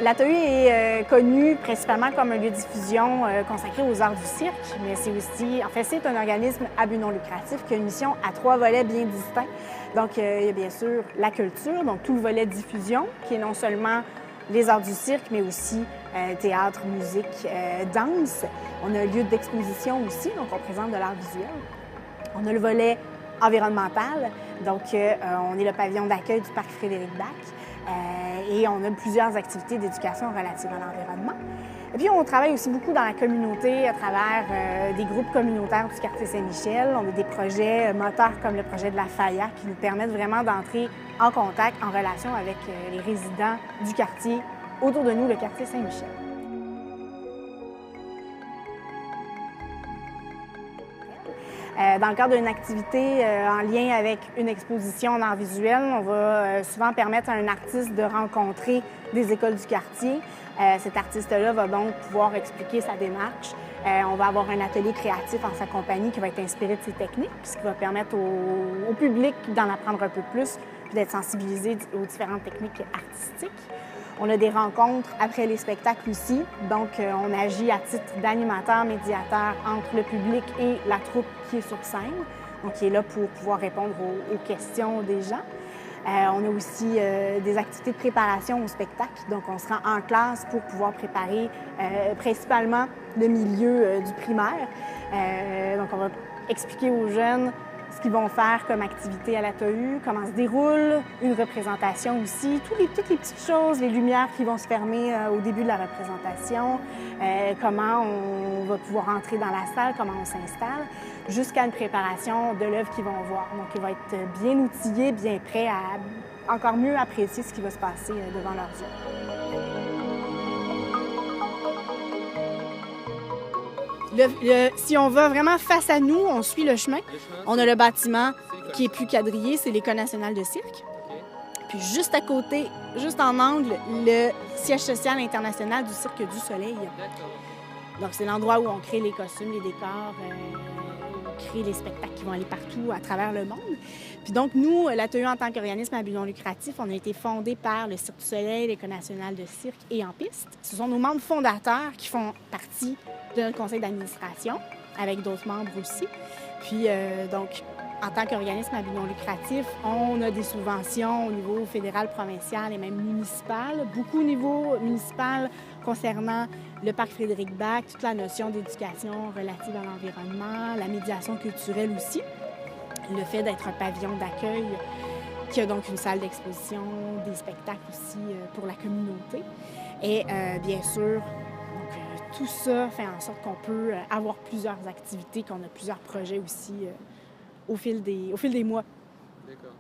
L'ATEU est connu principalement comme un lieu de diffusion consacré aux arts du cirque, mais c'est aussi, en fait, c'est un organisme à but non lucratif qui a une mission à 3 volets bien distincts. Donc, il y a bien sûr la culture, donc tout le volet diffusion, qui est non seulement les arts du cirque, mais aussi théâtre, musique, danse. On a un lieu d'exposition aussi, donc on présente de l'art visuel. On a le volet environnemental, donc on est le pavillon d'accueil du parc Frédéric-Bac. Et on a plusieurs activités d'éducation relatives à l'environnement. Et puis, on travaille aussi beaucoup dans la communauté à travers des groupes communautaires du quartier Saint-Michel. On a des projets moteurs comme le projet de la Faya qui nous permettent vraiment d'entrer en contact, en relation avec les résidents du quartier autour de nous, le quartier Saint-Michel. Dans le cadre d'une activité en lien avec une exposition en art visuel, on va souvent permettre à un artiste de rencontrer des écoles du quartier. Cet artiste-là va donc pouvoir expliquer sa démarche. On va avoir un atelier créatif en sa compagnie qui va être inspiré de ses techniques, ce qui va permettre au public d'en apprendre un peu plus puis d'être sensibilisé aux différentes techniques artistiques. On a des rencontres après les spectacles aussi, donc on agit à titre d'animateur, médiateur entre le public et la troupe qui est sur scène, donc qui est là pour pouvoir répondre aux questions des gens. On a aussi des activités de préparation au spectacle, donc on se rend en classe pour pouvoir préparer principalement le milieu du primaire. Donc on va expliquer aux jeunes ce qu'ils vont faire comme activité à l'ATEU, comment se déroule une représentation aussi, toutes les petites choses, les lumières qui vont se fermer au début de la représentation, comment on va pouvoir entrer dans la salle, comment on s'installe, jusqu'à une préparation de l'œuvre qu'ils vont voir. Donc, ils vont être bien outillés, bien prêts à encore mieux apprécier ce qui va se passer devant leurs yeux. Si on va vraiment face à nous, on suit le chemin. On a le bâtiment qui est plus quadrillé, c'est l'École nationale de cirque. Puis juste à côté, juste en angle, le siège social international du Cirque du Soleil. Donc c'est l'endroit où on crée les costumes, les décors, on crée les spectacles qui vont aller partout à travers le monde. Puis donc nous, l'ATEU en tant qu'organisme à but non lucratif, on a été fondé par le Cirque du Soleil, l'École nationale de cirque et en piste. Ce sont nos membres fondateurs qui font partie de notre conseil d'administration, avec d'autres membres aussi. Puis, donc, en tant qu'organisme à but non lucratif, on a des subventions au niveau fédéral, provincial et même municipal. Beaucoup au niveau municipal concernant le parc Frédéric-Bac, toute la notion d'éducation relative à l'environnement, la médiation culturelle aussi, le fait d'être un pavillon d'accueil qui a donc une salle d'exposition, des spectacles aussi pour la communauté. Et bien sûr, tout ça fait en sorte qu'on peut avoir plusieurs activités, qu'on a plusieurs projets aussi au fil des mois. D'accord.